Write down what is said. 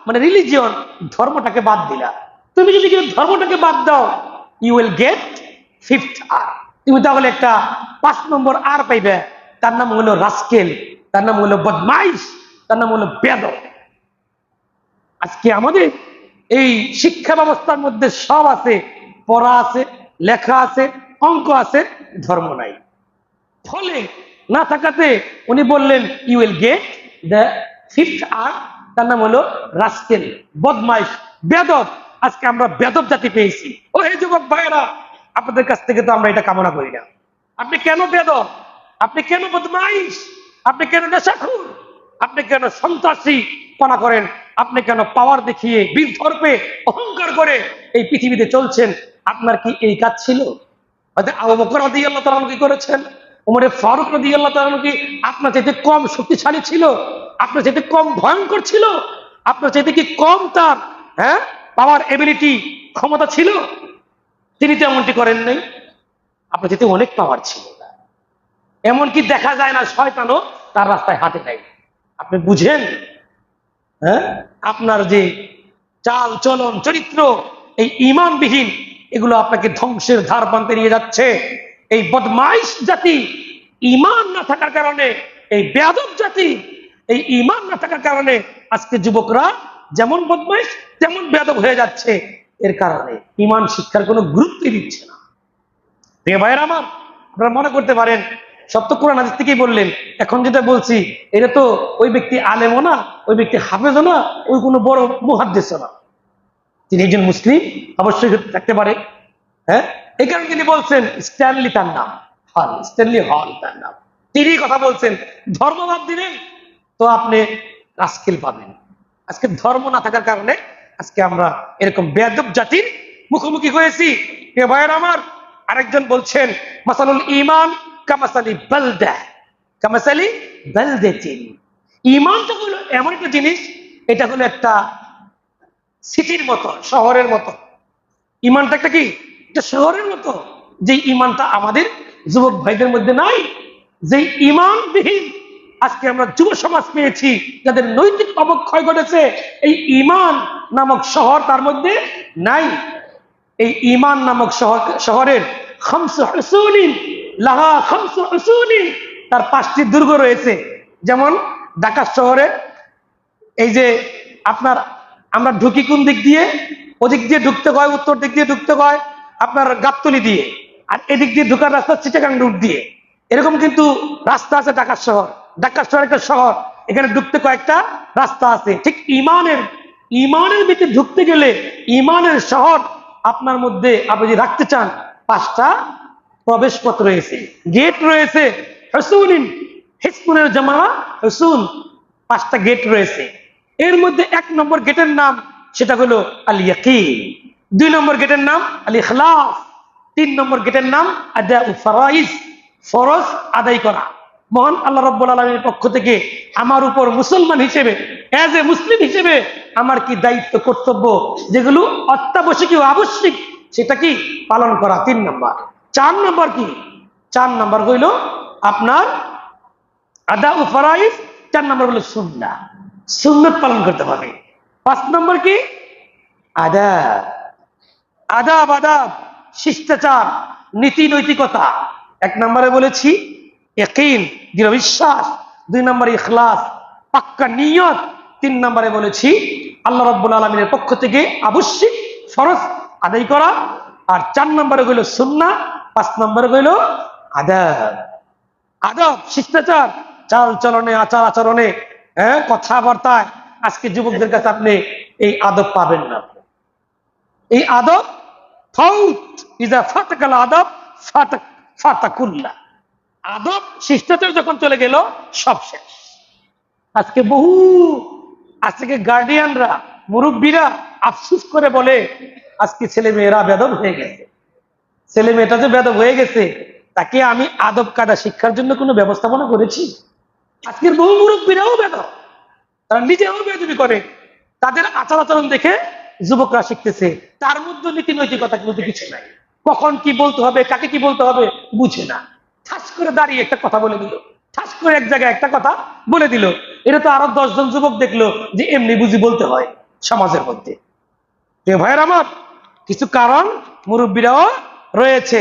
মানে রিলিজিয়ন, ধর্মটাকে বাদ দিলা। তুমি যদি কেউ ধর্মটাকে বাদ দাও, ইউ উইল গেট ফিফথ আর। তুমি তাহলে একটা 5 নম্বর আর পাইবে, তার নাম হলো রাস্কেল, তার নাম হলো বদমাইশ, তার নাম হলো বেয়াদব। আজকে আমাদের এই শিক্ষা ব্যবস্থার মধ্যে সব আছে, পড়া আছে, লেখা আছে, অঙ্ক আছে, ধর্ম নাই। ফলে না থাকাতে উনি বললেন you will get the fifth আর, তার নাম হলো রাস্কেল, বদমাইশ, বেয়াদব। আজকে আমরা বেয়াদব জাতি পেয়েছি। ও হে যুবক ভাইয়েরা, আপনাদের কাছ থেকে তো আমরা এটা কামনা করি না। আপনি কেন বেয়াদব? আপনি কেন বদমাইশ? আপনি কেন নেশাখোর? আপনি কেন সন্ত্রাসী পনা করেন? আপনি কেন পাওয়ার দেখিয়ে বীরথর্পে অহংকার করে এই পৃথিবীতে চলছেন? আপনার কি এই কাজ ছিল? আবু বকর রাদিয়াল্লাহু তাআলা কি করেছেন? ওমর ফারুক রাদিয়াল্লাহু তাআলা কি আপনার চাইতে কম শক্তিশালী ছিল? আপনার চাইতে কম ভয়ঙ্কর ছিল? আপনার চাইতে কি কম তার পাওয়ার এবিলিটি, ক্ষমতা ছিল? তিনি তো এমনটি করেন নাই। আপনার চাইতে অনেক পাওয়ার ছিল। এমনকি দেখা যায় না শয়তানও তার রাস্তায় হাঁটে নাই। আপনি বুঝেন? আপনার যে চাল চলন চরিত্র, এই ঈমানবিহীন, এগুলো আপনাকে ধ্বংসের ধার প্রান্তে নিয়ে যাচ্ছে। এই বদমাইশ জাতি, ঈমান না থাকার কারণে, এই বেয়াদব জাতি, এই ঈমান না থাকার কারণে আজকে যুবকরা যেমন বদমাইশ তেমন বেয়াদব হয়ে যাচ্ছে। এর কারণে ঈমান শিক্ষার কোনো গুরুত্বই দিচ্ছে না। প্রিয় ভাইয়েরা আমার, আপনারা মনে করতে পারেন সব তো কোরআন হাদিস থেকেই বললেন, এখন যেটা বলছি এটা তো ওই ব্যক্তি আলেমও না, ওই ব্যক্তি হাফেজও না, ওই কোনো বড় মুহাদ্দিসও না। তিনি একজন মুসলিম অবশ্যই থাকতে পারে। এই কারণে তিনি বলছেন, স্ট্যানলি তার নাম, হল, স্ট্যানলি হল তার নাম। তিনি কথা বলছেন ধর্মবাদ দিবেন তো আপনি রাস্কেল পাবেন। আজকে ধর্ম না থাকার কারণে আজকে আমরা এরকম বেয়াদব জাতির মুখোমুখি হয়েছি। প্রিয় ভাইয়েরা আমার, আরেকজন বলছেন মাসালুল ঈমান কামাসালি বালদা, কামাসালি বালদাতিন। ঈমানটা হলো এমন একটা জিনিস, এটা হলো একটা সিটির মতো, শহরের মতো। ঈমানটা একটা কি? এটা শহরের মতো। যে ঈমানটা আমাদের যুবক ভাইদের মধ্যে নাই, যে ঈমানবিহীন আজকে আমরা যুব সমাজ পেয়েছি, যাদের নৈতিক অবক্ষয় ঘটেছে, এই ঈমান নামক শহর তার মধ্যে নাই। এই ঈমান নামক শহরের খামসু হুসুনিন লাহা খামসু হুসুনিন, তার 5টি দুর্গ রয়েছে। যেমন ঢাকা শহরে এই যে আপনার আমরা ঢুকি কোন দিক দিয়ে? ওদিক দিয়ে ঢুকতে হয়, উত্তর দিক দিয়ে ঢুকতে হয় আপনার গাবতলী দিয়ে, আর এদিক দিয়ে ঢুকার রাস্তা চিটাগাং রুট দিয়ে। এরকম কিন্তু রাস্তা আছে ঢাকা শহর। ঢাকা শহর একটা শহর, এখানে ঢুকতে কয়েকটা রাস্তা আছে। ঠিক ঈমানের ভিতরে ঢুকতে গেলে ঈমানের শহর আপনার মধ্যে আপনি যদি রাখতে চান, 5টা প্রবেশ পথ রয়েছে, গেট রয়েছে। হুসুনিন, হিসনুনের জামা হুসুন, 5টা গেট রয়েছে। এর মধ্যে 1 নম্বর গেটের নাম সেটা হলো আল ইয়াকিন, 2 নম্বর গেটের নাম আল ইখলাস, 3 নম্বর গেটের নাম আদাউ ফরাইজ, ফরজ আদায় করা। মহান আল্লাহ রাব্বুল আলামিনের পক্ষ থেকে আমার উপর মুসলমান হিসেবে, এজ এ মুসলিম হিসেবে আমার কি দায়িত্ব, কর্তব্য, যেগুলো অত্যাবশ্যকীয় আবশ্যিক, সেটা কি পালন করা। 3 নম্বর। 4 নম্বর কি? 4 নম্বর হইল আপনার আদাউ ফরাইজ, 4 নম্বর হলো সুন্নাহ, সুন্নাত পালন করতে হবে। 5 নম্বর কি? আদাব, আদাব, আদাব, শিষ্টাচার, নীতি নৈতিকতা। 1 নম্বরে বলেছি ইয়াকিন, দৃঢ় বিশ্বাস। 2 নম্বরে ইখলাস, পাক্কা নিয়ত। 3 নম্বরে বলেছি আল্লাহ রাব্বুল আলামিনের পক্ষ থেকে আবশ্যিক ফরজ আদায় করা। আর 4 নম্বরে হইল সুন্নাহ, 5 নম্বরে হইল আদাব, আদব, শিষ্টাচার, চাল চলনে, আচার আচরণে, কথাবার্তায়। আজকে যুবকদের কাছে আপনি এই আদব পাবেন না। এই আদব ফাউত, ইজা ফাতাকাল আদব ফাতাকুল্লাহ। আদব শিষ্টাচার যখন চলে গেল সব শেষ। আজকে গার্ডিয়ানরা, মুরব্বীরা আফসোস করে বলে আজকে ছেলে মেয়েরা বেয়াদব হয়ে গেছে। ছেলে মেয়েটা যে বেয়াদব হয়ে গেছে, তাকে আমি আদব কায়দা শিক্ষার জন্য কোনো ব্যবস্থাপনা করেছি? আজকের বহু মুরব্বীরাও বেয়াদব, তারা নিজেরাও বেয়াদবি করে। তাদের আচার আচরণ দেখে যুবকরা শিখতেছে। তার মধ্যে নীতি নৈতিকতা কিন্তু কিছু নাই। কখন কি বলতে হবে, কাকে কি বলতে হবে বুঝে না। ঠাস করে দাঁড়িয়ে একটা কথা বলে দিল, ঠাস করে এক জায়গায় একটা কথা বলে দিল। এটা তো আরো 10 জন যুবক দেখলো যে এমনি বুঝি বলতে হয়। সমাজের মধ্যে। প্রিয় ভাইয়ের আমার, কিছু কারণ মুরব্বীরাও রয়েছে।